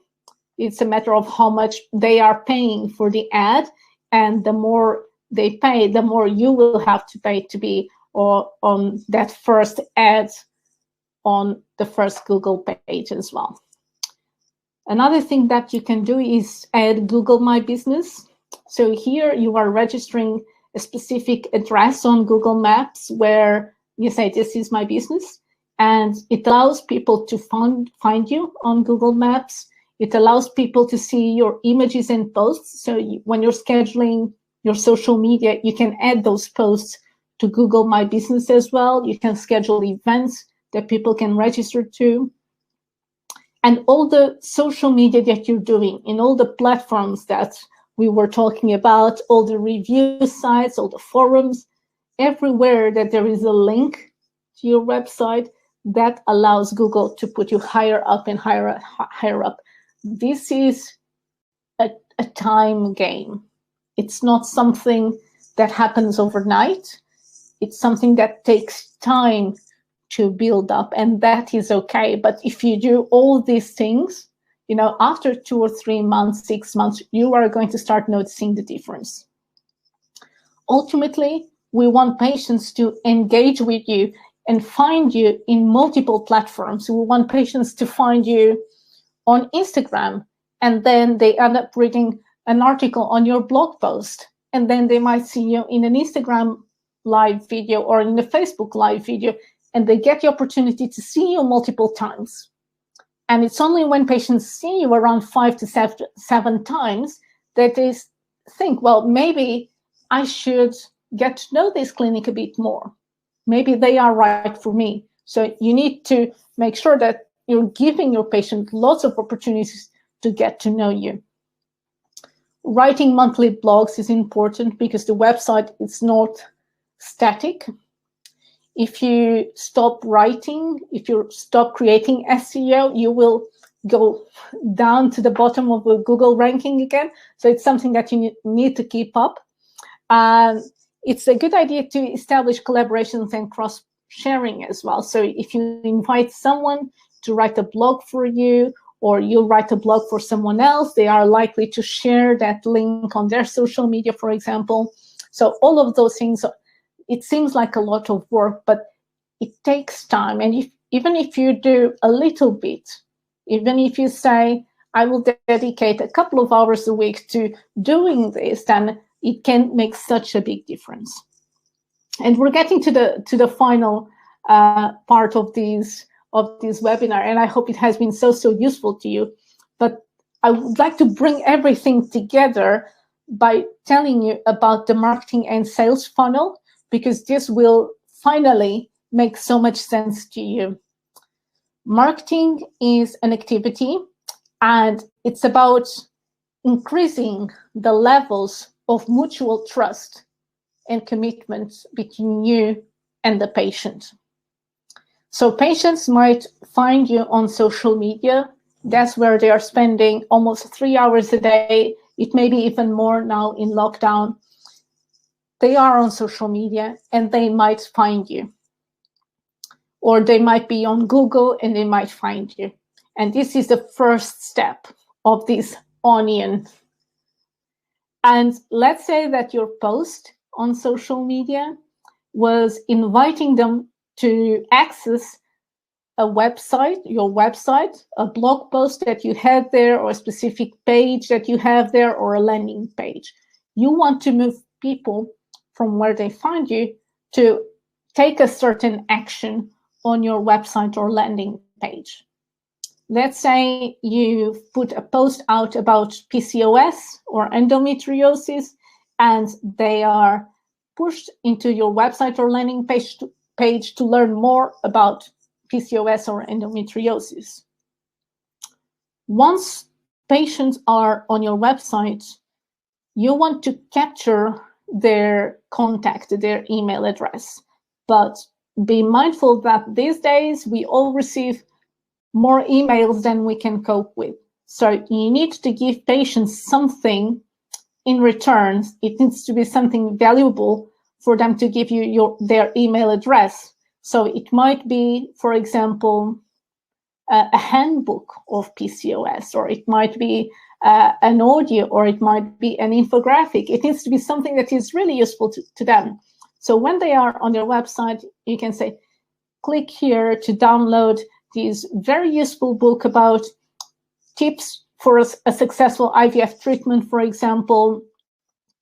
It's a matter of how much they are paying for the ad, and the more they pay, the more you will have to pay to be on that first ad on the first Google page as well. Another thing that you can do is add Google My Business. So here you are registering a specific address on Google Maps where you say, this is my business, and it allows people to find you on Google Maps. It allows people to see your images and posts. So when you're scheduling your social media, you can add those posts to Google My Business as well. You can schedule events that people can register to. And all the social media that you're doing in all the platforms that we were talking about, all the review sites, all the forums, everywhere that there is a link to your website, that allows Google to put you higher up and higher up. This is a time game. It's not something that happens overnight. It's something that takes time to build up, and that is okay. But if you do all these things, after 2 or 3 months, 6 months, you are going to start noticing the difference. Ultimately, we want patients to engage with you and find you in multiple platforms. We want patients to find you on Instagram, and then they end up reading an article on your blog post, and then they might see you in an Instagram live video or in a Facebook live video, and they get the opportunity to see you multiple times. And it's only when patients see you around 5 to 7 times that they think, well, maybe I should get to know this clinic a bit more. Maybe they are right for me. So you need to make sure that you're giving your patient lots of opportunities to get to know you. Writing monthly blogs is important because the website is not static. If you stop writing, if you stop creating SEO, you will go down to the bottom of the Google ranking again. So it's something that you need to keep up. It's a good idea to establish collaborations and cross-sharing as well. So if you invite someone to write a blog for you, or you write a blog for someone else, they are likely to share that link on their social media, for example. So all of those things, it seems like a lot of work, but it takes time. And even if you do a little bit, even if you say, I will dedicate a couple of hours a week to doing this, then it can make such a big difference. And we're getting to the final part of this webinar, and I hope it has been so useful to you. But I would like to bring everything together by telling you about the marketing and sales funnel, because this will finally make so much sense to you. Marketing is an activity, and it's about increasing the levels of mutual trust and commitment between you and the patient. So patients might find you on social media. That's where they are spending almost 3 hours a day. It may be even more now in lockdown. They are on social media and they might find you. Or they might be on Google and they might find you. And this is the first step of this onion. And let's say that your post on social media was inviting them to access a website, your website, a blog post that you had there, or a specific page that you have there, or a landing page. You want to move people from where they find you to take a certain action on your website or landing page. Let's say you put a post out about PCOS or endometriosis, and they are pushed into your website or landing page to learn more about PCOS or endometriosis. Once patients are on your website, you want to capture their contact, their email address. But be mindful that these days we all receive more emails than we can cope with. So you need to give patients something in return. It needs to be something valuable for them to give you their email address. So it might be, for example, a handbook of PCOS, or it might be an audio, or it might be an infographic. It needs to be something that is really useful to them. So when they are on their website, you can say, click here to download this very useful book about tips for a successful IVF treatment, for example.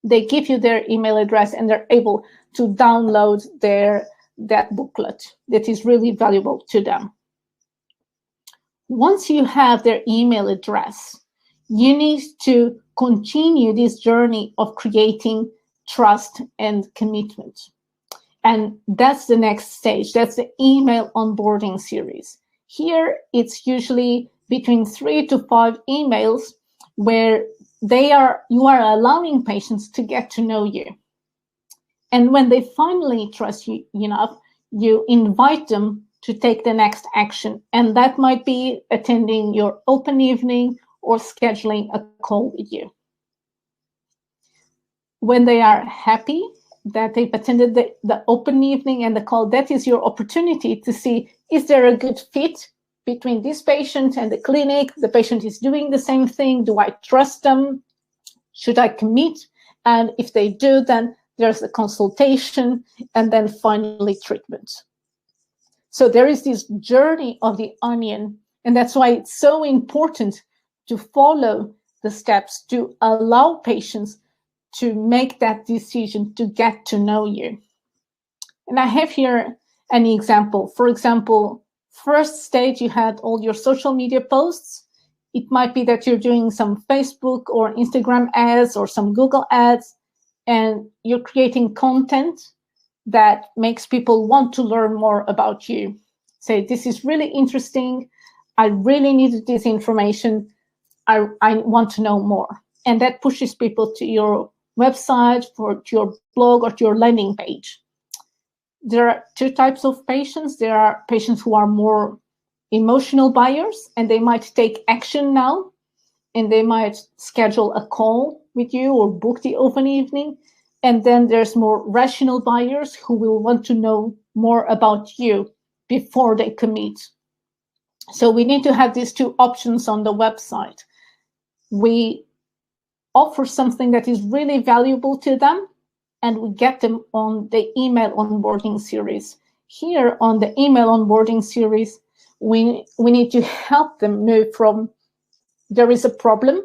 They give you their email address and they're able to download that booklet that is really valuable to them. Once you have their email address, you need to continue this journey of creating trust and commitment. And that's the next stage. That's the email onboarding series. Here, it's usually between 3 to 5 emails where you are allowing patients to get to know you. And when they finally trust you enough, you invite them to take the next action. And that might be attending your open evening or scheduling a call with you. When they are happy that they've attended the open evening and the call, that is your opportunity to see, is there a good fit between this patient and the clinic? The patient is doing the same thing. Do I trust them? Should I commit? And if they do, then there's a consultation, and then finally treatment. So there is this journey of the onion, and that's why it's so important to follow the steps to allow patients to make that decision to get to know you. And I have here an example. For example, first stage, you had all your social media posts. It might be that you're doing some Facebook or Instagram ads or some Google ads, and you're creating content that makes people want to learn more about you. Say, this is really interesting. I really needed this information. I want to know more. And that pushes people to your website, to your blog, or to your landing page. There are two types of patients. There are patients who are more emotional buyers, and they might take action now, and they might schedule a call with you or book the open evening. And then there's more rational buyers who will want to know more about you before they commit. So we need to have these two options on the website. We offer something that is really valuable to them, and we get them on the email onboarding series. Here on the email onboarding series, we need to help them move from there is a problem,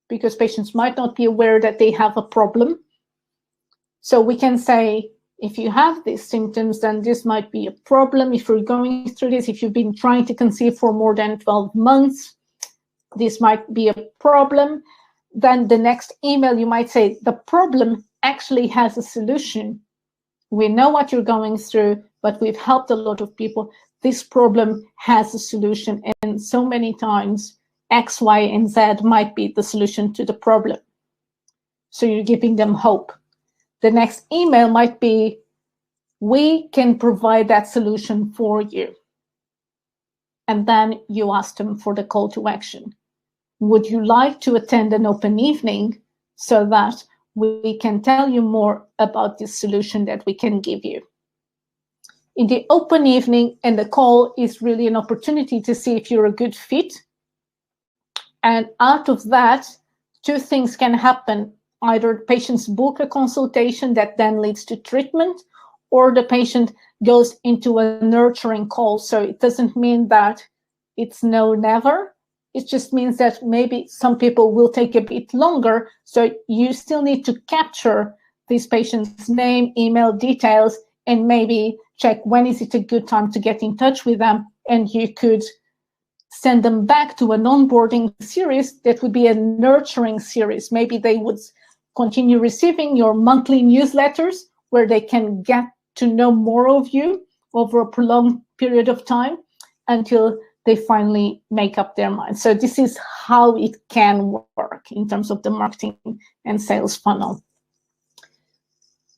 because patients might not be aware that they have a problem. So we can say, if you have these symptoms, then this might be a problem. If you're going through this, if you've been trying to conceive for more than 12 months, this might be a problem. Then the next email, you might say, the problem actually has a solution. We know what you're going through, but we've helped a lot of people. This problem has a solution. And so many times, X, Y, and Z might be the solution to the problem. So you're giving them hope. The next email might be, we can provide that solution for you. And then you ask them for the call to action. Would you like to attend an open evening so that we can tell you more about this solution that we can give you? In the open evening, and the call is really an opportunity to see if you're a good fit. And out of that, two things can happen. Either patients book a consultation that then leads to treatment, or the patient goes into a nurturing call. So it doesn't mean that it's no, never. It just means that maybe some people will take a bit longer. So you still need to capture this patient's name, email details, and maybe check when is it a good time to get in touch with them. And you could send them back to an onboarding series that would be a nurturing series. Maybe they would continue receiving your monthly newsletters where they can get to know more of you over a prolonged period of time until they finally make up their mind. So this is how it can work in terms of the marketing and sales funnel.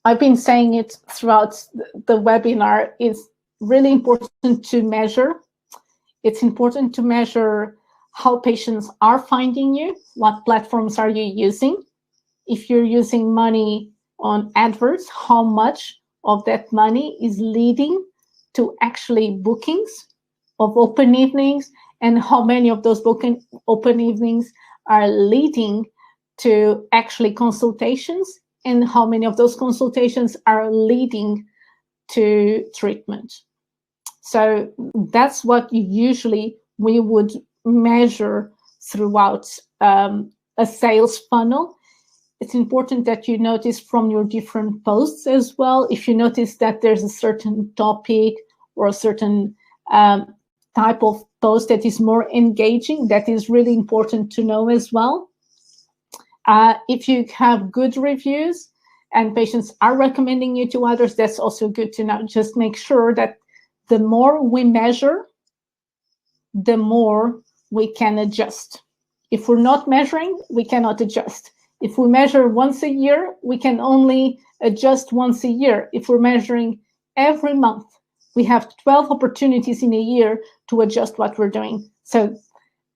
I've been saying it throughout the webinar. It's really important to measure. It's important to measure how patients are finding you, what platforms are you using. If you're using money on adverts, how much of that money is leading to actually bookings of open evenings, and how many of those open evenings are leading to actually consultations, and how many of those consultations are leading to treatment. So that's what usually we would measure throughout a sales funnel. It's important that you notice from your different posts as well. If you notice that there's a certain topic or a certain type of post that is more engaging, that is really important to know as well. If you have good reviews and patients are recommending you to others, that's also good to know. Just make sure that the more we measure, the more we can adjust. If we're not measuring, we cannot adjust. If we measure once a year, we can only adjust once a year. If we're measuring every month, we have 12 opportunities in a year to adjust what we're doing. So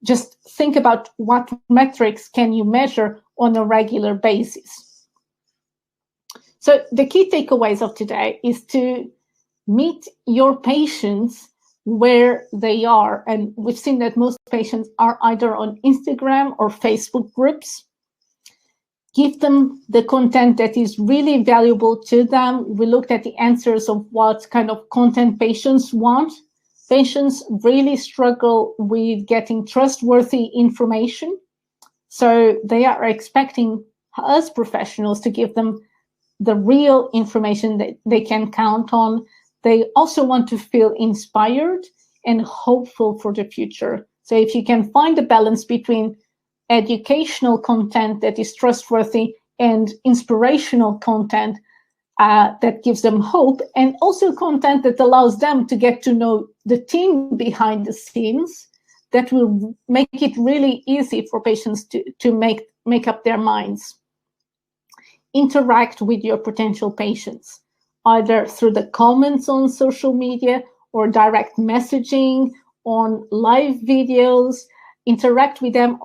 just think about what metrics can you measure on a regular basis. So the key takeaways of today is to meet your patients where they are. And we've seen that most patients are either on Instagram or Facebook groups. Give them the content that is really valuable to them. We looked at the answers of what kind of content patients want. Patients really struggle with getting trustworthy information. So they are expecting us professionals to give them the real information that they can count on. They also want to feel inspired, and hopeful for the future. So if you can find a balance between educational content that is trustworthy and inspirational content that gives them hope, and also content that allows them to get to know the team behind the scenes, that will make it really easy for patients to make up their minds. Interact with your potential patients, either through the comments on social media or direct messaging on live videos. Interact with them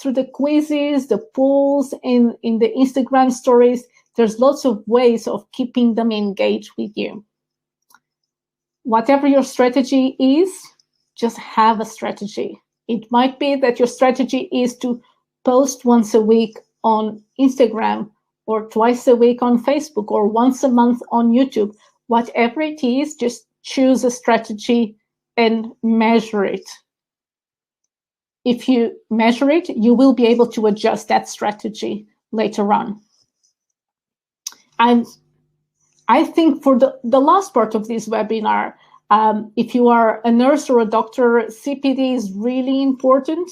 through the quizzes, the polls, in the Instagram stories. There's lots of ways of keeping them engaged with you. Whatever your strategy is, just have a strategy. It might be that your strategy is to post once a week on Instagram, or twice a week on Facebook, or once a month on YouTube. Whatever it is, just choose a strategy and measure it. If you measure it, you will be able to adjust that strategy later on. And I think for the last part of this webinar, if you are a nurse or a doctor, CPD is really important.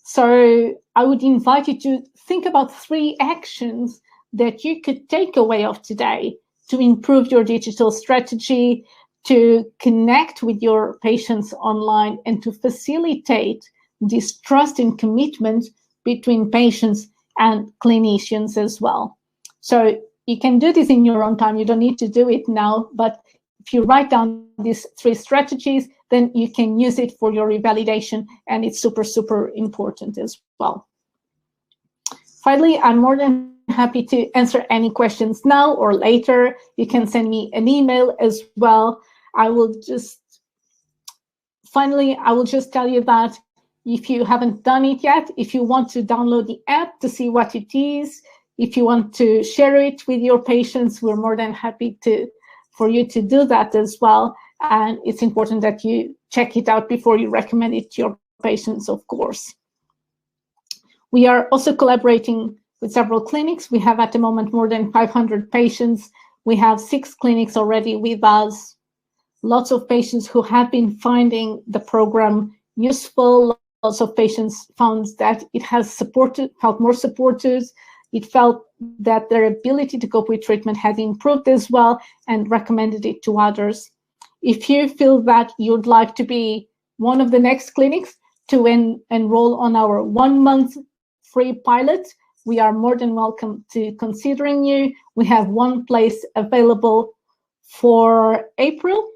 So I would invite you to think about 3 actions that you could take away of today to improve your digital strategy, to connect with your patients online, and to facilitate this trust and commitment between patients and clinicians as well. So you can do this in your own time. You don't need to do it now, but if you write down these 3 strategies, then you can use it for your revalidation, and it's super, super important as well. Finally, I'm more than happy to answer any questions now or later. You can send me an email as well. Finally, I will just tell you that if you haven't done it yet, if you want to download the app to see what it is, if you want to share it with your patients, we're more than happy for you to do that as well. And it's important that you check it out before you recommend it to your patients, of course. We are also collaborating with several clinics. We have at the moment more than 500 patients. We have 6 clinics already with us. Lots of patients who have been finding the program useful. Lots of patients found that it has felt more supported. It felt that their ability to cope with treatment has improved as well, and recommended it to others. If you feel that you'd like to be one of the next clinics to enroll on our 1-month free pilot, we are more than welcome to considering you. We have 1 place available for April,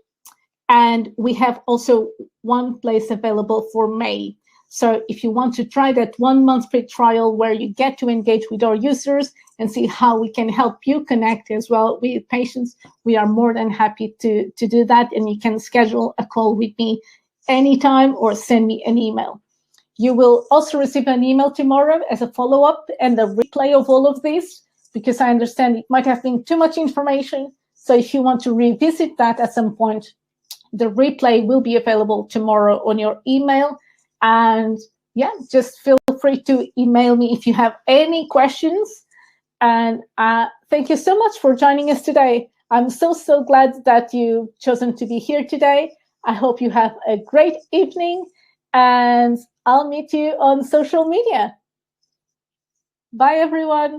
and we have also 1 place available for May. So if you want to try that 1-month free trial where you get to engage with our users and see how we can help you connect as well with patients, we are more than happy to do that. And you can schedule a call with me anytime or send me an email. You will also receive an email tomorrow as a follow-up and a replay of all of this, because I understand it might have been too much information. So if you want to revisit that at some point, the replay will be available tomorrow on your email. And yeah, just feel free to email me if you have any questions. And thank you so much for joining us today. I'm so glad that you've chosen to be here today. I hope you have a great evening, and I'll meet you on social media. Bye, everyone.